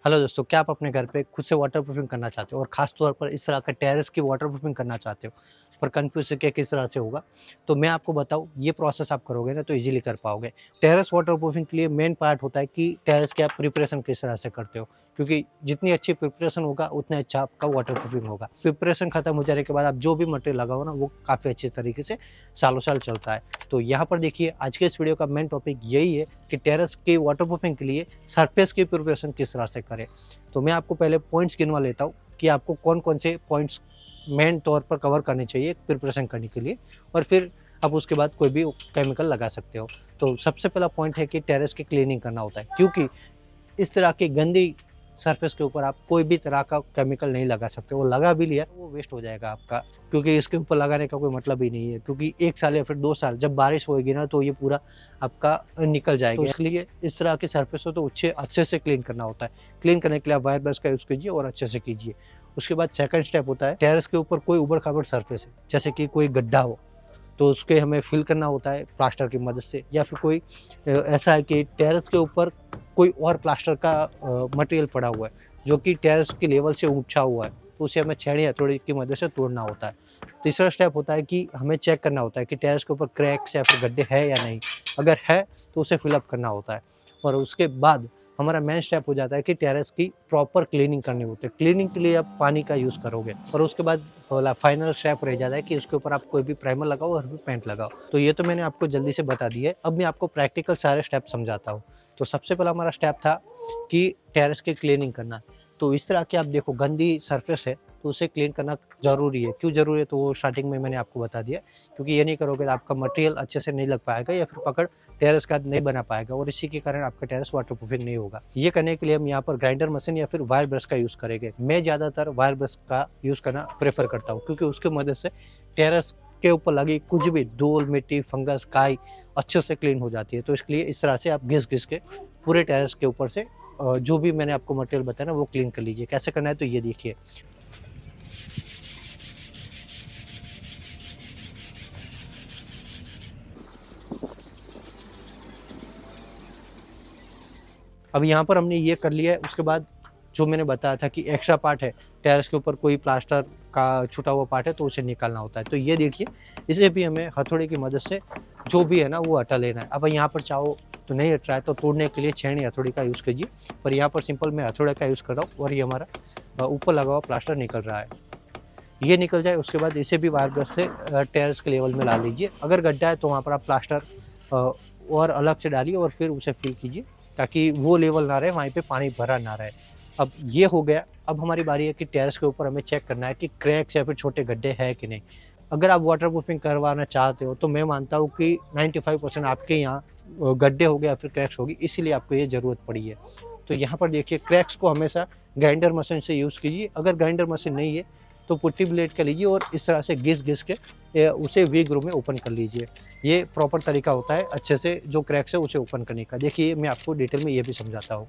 Hello दोस्तों, क्या आप अपने घर पे खुद से वाटर प्रूफिंग करना चाहते हो और ख़ास तौर पर इस तरह का टेरेस की वाटर प्रूफिंग करना चाहते हो, पर कन्फ्यूज़ है कि किस तरह से होगा? तो मैं आपको बताऊँ, ये प्रोसेस आप करोगे ना तो ईज़िली कर पाओगे। टेरेस वाटर प्रूफिंग के लिए मेन पार्ट होता है कि टेरेस की आप प्रिपरेशन किस तरह से करते हो, क्योंकि जितनी अच्छी प्रिपरेशन होगा उतना अच्छा आपका वाटर प्रूफिंग होगा। प्रिपरेशन खत्म हो जाने के बाद आप जो भी मटेरियल लगाओ ना, वो काफ़ी अच्छे तरीके से सालों-साल चलता है। तो यहाँ पर देखिए, आज के इस वीडियो का मेन टॉपिक यही है कि टेरेस की वाटर प्रूफिंग के लिए सरफेस की प्रिपरेशन किस तरह से करें। तो मैं आपको पहले पॉइंट्स गिनवा लेता हूँ कि आपको कौन-कौन से पॉइंट्स मेन तौर पर कवर करने चाहिए प्रिपरेशन करने के लिए, और फिर आप उसके बाद कोई भी केमिकल लगा सकते हो। तो सबसे पहला पॉइंट है कि टेरेस की क्लीनिंग करना होता है, क्योंकि इस तरह की गंदी सरफेस के ऊपर आप कोई भी तरह का केमिकल नहीं लगा सकते। वो लगा भी लिया वो वेस्ट हो जाएगा आपका, क्योंकि इसके ऊपर लगाने का कोई मतलब ही नहीं है, क्योंकि 1 साल या फिर 2 साल जब बारिश होएगी ना तो ये पूरा आपका निकल जाएगा। तो इसलिए इस तरह की सरफेस हो तो अच्छे से क्लीन करना होता है। क्लीन करने के लिए आप वायर ब्रश का यूज़ कीजिए और अच्छे से कीजिए। उसके बाद सेकंड स्टेप होता है, टेरेस के ऊपर कोई ऊबड़-खाबड़ सरफेस है, जैसे कि कोई गड्ढा हो, तो उसके हमें फिल करना होता है प्लास्टर की मदद से, या फिर कोई ऐसा है कि टेरेस के ऊपर कोई और प्लास्टर का मटेरियल पड़ा हुआ है जो कि टेरेस के लेवल से ऊंचा हुआ है, तो उसे हमें छेड़ी हथौड़ी की मदद से तोड़ना होता है। तीसरा स्टेप होता है कि हमें चेक करना होता है कि टेरेस के ऊपर क्रैक्स या फिर गड्ढे हैं या नहीं। अगर है तो उसे फिलअप करना होता है, और उसके बाद हमारा मेन स्टेप हो जाता है कि टेरेस की प्रॉपर क्लीनिंग करनी होती है। क्लीनिंग के लिए आप पानी का यूज़ करोगे, और उसके बाद वाला फाइनल स्टेप रह जाता है कि उसके ऊपर आप कोई भी प्राइमर लगाओ और भी पेंट लगाओ। तो ये तो मैंने आपको जल्दी से बता दिया है। अब मैं आपको प्रैक्टिकल सारे स्टेप समझाता हूँ। तो सबसे पहला हमारा स्टेप था कि टेरेस की क्लीनिंग करना। तो इस तरह की आप देखो गंदी सरफेस है, तो उसे क्लीन करना ज़रूरी है। क्यों ज़रूरी है, तो वो स्टार्टिंग में मैंने आपको बता दिया। क्योंकि ये नहीं करोगे तो आपका मटेरियल अच्छे से नहीं लग पाएगा, या फिर पकड़ टेरेस का नहीं बना पाएगा, और इसी के कारण आपका टेरेस वाटरप्रूफिंग नहीं होगा। ये करने के लिए हम यहाँ पर ग्राइंडर मशीन या फिर वायर ब्रश का यूज़ करेंगे। मैं ज़्यादातर वायर ब्रश का यूज़ करना प्रेफ़र करता हूँ, क्योंकि उसकी मदद से टेरेस के ऊपर लगी कुछ भी धूल, मिट्टी, फंगस, काई अच्छे से क्लीन हो जाती है। तो इसके लिए इस तरह से आप घिस-घिस के पूरे टेरेस के ऊपर से जो भी मैंने आपको मटेरियल बताया ना वो क्लीन कर लीजिए। कैसे करना है तो ये देखिए। अब यहाँ पर हमने ये कर लिया है, उसके बाद जो मैंने बताया था कि एक्स्ट्रा पार्ट है, टेरेस के ऊपर कोई प्लास्टर का छूटा हुआ पार्ट है तो उसे निकालना होता है। तो ये देखिए, इसे भी हमें हथौड़े की मदद से जो भी है ना वो हटा लेना है। अब यहाँ पर चाहो तो नहीं हट रहा है तो तोड़ने के लिए छेनी हथौड़ी का यूज़ कीजिए, पर यहाँ पर सिंपल मैं हथौड़े का यूज़ कर रहा हूँ, और ये हमारा ऊपर लगा हुआ प्लास्टर निकल रहा है। ये निकल जाए उसके बाद इसे भी वायर ब्रश से टेरेस के लेवल में ला लीजिए। अगर गड्ढा है तो वहाँ पर आप प्लास्टर अ, और अलग से डालिए और फिर उसे फिल कीजिए, ताकि वो लेवल ना रहे, वहीं पे पानी भरा ना रहे। अब ये हो गया। अब हमारी बारी है कि टेरेस के ऊपर हमें चेक करना है कि क्रैक्स या फिर छोटे गड्ढे हैं कि नहीं। अगर आप वाटर प्रूफिंग करवाना चाहते हो तो मैं मानता हूँ कि 95% आपके यहाँ गड्ढे हो गए या फिर क्रैक्स होगी, इसीलिए आपको ये ज़रूरत पड़ी है। तो यहाँ पर देखिए, क्रैक्स को हमेशा ग्राइंडर मशीन से यूज़ कीजिए। अगर ग्राइंडर मशीन नहीं है तो पुट्टी ब्लेड का लीजिए और इस तरह से घिस-घिस के उसे वी ग्रूव में ओपन कर लीजिए। ये प्रॉपर तरीका होता है अच्छे से जो क्रैक्स है उसे ओपन करने का। देखिए, मैं आपको डिटेल में ये भी समझाता हूँ।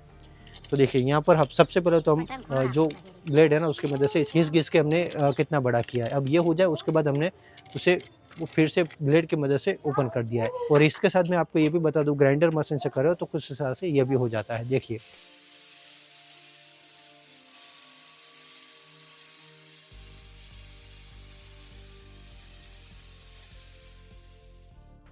तो देखिए, यहाँ पर हम सबसे पहले तो हम जो ब्लेड है ना उसकी मदद से घिस-घिस के हमने कितना बड़ा किया है। अब ये हो जाए उसके बाद हमने उसे फिर से ब्लेड की मदद से ओपन कर दिया है, और इसके साथ मैं आपको ये भी बता दूँ, ग्राइंडर मशीन से कर रहे हो तो कुछ इस तरह से ये भी हो जाता है। देखिए।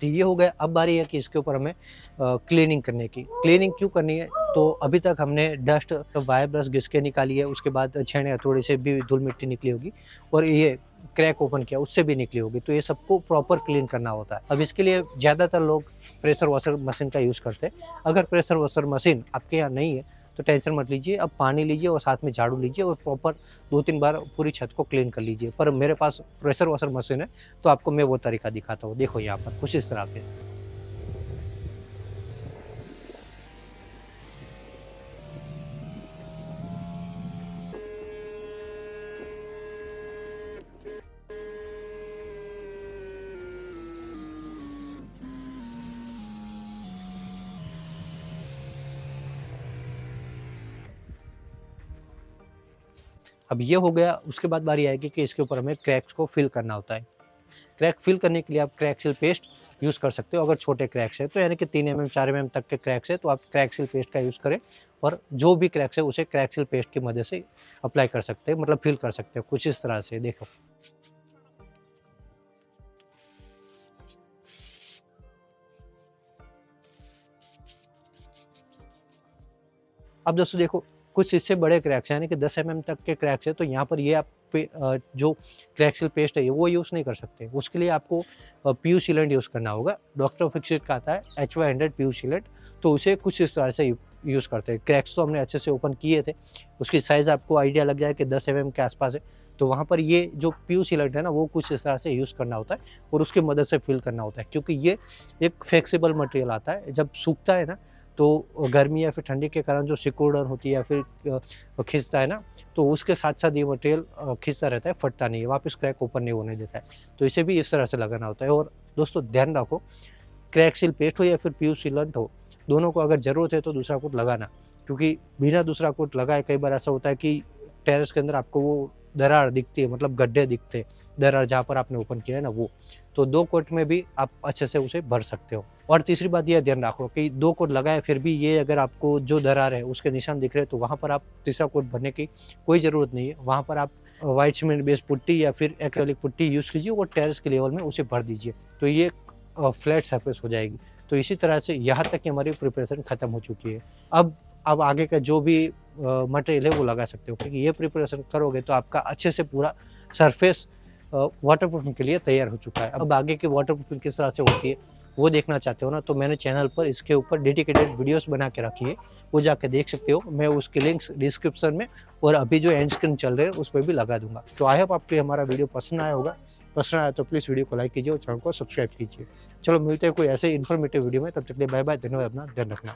तो ये हो गया। अब बारी है कि इसके ऊपर हमें क्लीनिंग करने की। क्लीनिंग क्यों करनी है? तो अभी तक हमने डस्ट वायर ब्रश घिस के निकाली है, उसके बाद छेने हथौड़े से भी धूल मिट्टी निकली होगी, और ये क्रैक ओपन किया उससे भी निकली होगी। तो ये सबको प्रॉपर क्लीन करना होता है। अब इसके लिए ज़्यादातर लोग प्रेशर वॉशर मशीन का यूज़ करते हैं। अगर प्रेशर वॉशर मशीन आपके यहाँ नहीं है तो टेंशन मत लीजिए। अब पानी लीजिए और साथ में झाड़ू लीजिए और प्रॉपर 2-3 बार पूरी छत को क्लीन कर लीजिए। पर मेरे पास प्रेशर वॉशर मशीन है, तो आपको मैं वो तरीका दिखाता हूँ। देखो यहाँ पर कुछ इस तरह से। अब ये हो गया। उसके बाद बारी आएगी कि इसके ऊपर हमें क्रैक्स को फिल करना होता है। क्रैक फिल करने के लिए आप क्रैक सील पेस्ट यूज़ कर सकते हो अगर छोटे क्रैक्स है तो, यानी कि 3 mm 4 mm तक के क्रैक्स है तो आप क्रैक सील पेस्ट का यूज़ करें और जो भी क्रैक्स है उसे क्रैक सील पेस्ट की मदद से अप्लाई कर सकते हैं, मतलब फिल कर सकते हो कुछ इस तरह से। देखो अब दोस्तों देखो, कुछ इससे बड़े क्रैक्स हैं, यानी कि 10 mm तक के क्रैक्स हैं, तो यहाँ पर ये आप जो क्रैक सील पेस्ट है वो यूज़ नहीं कर सकते। उसके लिए आपको पीयू सीलेंट यूज़ करना होगा। डॉक्टर फिक्सिट का आता है HY100 पीयू सीलेंट, तो उसे कुछ इस तरह से यूज़ करते हैं। क्रैक्स तो हमने अच्छे से ओपन किए थे, उसकी साइज़ आपको आइडिया लग जाए कि 10 mm के आसपास है, तो वहाँ पर ये जो पीयू सीलेंट है ना, वो कुछ इस तरह से यूज़ करना होता है और उसकी मदद से फिल करना होता है, क्योंकि ये एक फ्लेक्सिबल मटेरियल आता है। जब सूखता है ना, तो गर्मी या फिर ठंडी के कारण जो सिकुड़न होती है या फिर खिंचता है ना, तो उसके साथ-साथ ये मटेरियल खिंचता रहता है, फटता नहीं है, वापस क्रैक ओपन नहीं होने देता है। तो इसे भी इस तरह से लगाना होता है। और दोस्तों ध्यान रखो, क्रैक सील पेस्ट हो या फिर पीयू सीलेंट हो, दोनों को अगर ज़रूरत है तो दूसरा कोट लगाना, क्योंकि बिना दूसरा कोट लगाए कई बार ऐसा होता है कि टेरेस के अंदर आपको वो दरार दिखती है, मतलब गड्ढे दिखते हैं, दरार जहाँ पर आपने ओपन किया है ना वो। तो 2 कोट में भी आप अच्छे से उसे भर सकते हो। और तीसरी बात ये ध्यान रखो कि 2 कोट लगाए फिर भी ये अगर आपको जो दरार है उसके निशान दिख रहे हैं, तो वहाँ पर आप तीसरा कोट भरने की कोई ज़रूरत नहीं है। वहाँ पर आप व्हाइट सीमेंट बेस्ड पुट्टी या फिर एक्रेलिक पुट्टी यूज़ कीजिए और टेरेस के लेवल में उसे भर दीजिए, तो ये फ्लैट सरफेस हो जाएगी। तो इसी तरह से यहाँ तक कि हमारी प्रिपरेशन खत्म हो चुकी है। अब आगे का जो भी मटेरियल है वो लगा सकते हो, क्योंकि ये प्रिपरेशन करोगे तो आपका अच्छे से पूरा सरफेस वाटरप्रूफिंग के लिए तैयार हो चुका है। अब आगे की वाटरप्रूफिंग किस तरह से होती है वो देखना चाहते हो ना, तो मैंने चैनल पर इसके ऊपर डेडिकेटेड वीडियोस बना के रखी है, वो जाके देख सकते हो। मैं उसके लिंक्स डिस्क्रिप्शन में और अभी जो एंड स्क्रीन चल रहे हैं उस पर भी लगा दूंगा। तो आई होप आपको हमारा वीडियो पसंद आया होगा। पसंद आया तो प्लीज़ वीडियो को लाइक कीजिए और चैनल को सब्सक्राइब कीजिए। चलो मिलते हैं कोई ऐसे इन्फॉर्मेटिव वीडियो में, तब तक के लिए बाय बाय, धन्यवाद, अपना ध्यान रखना।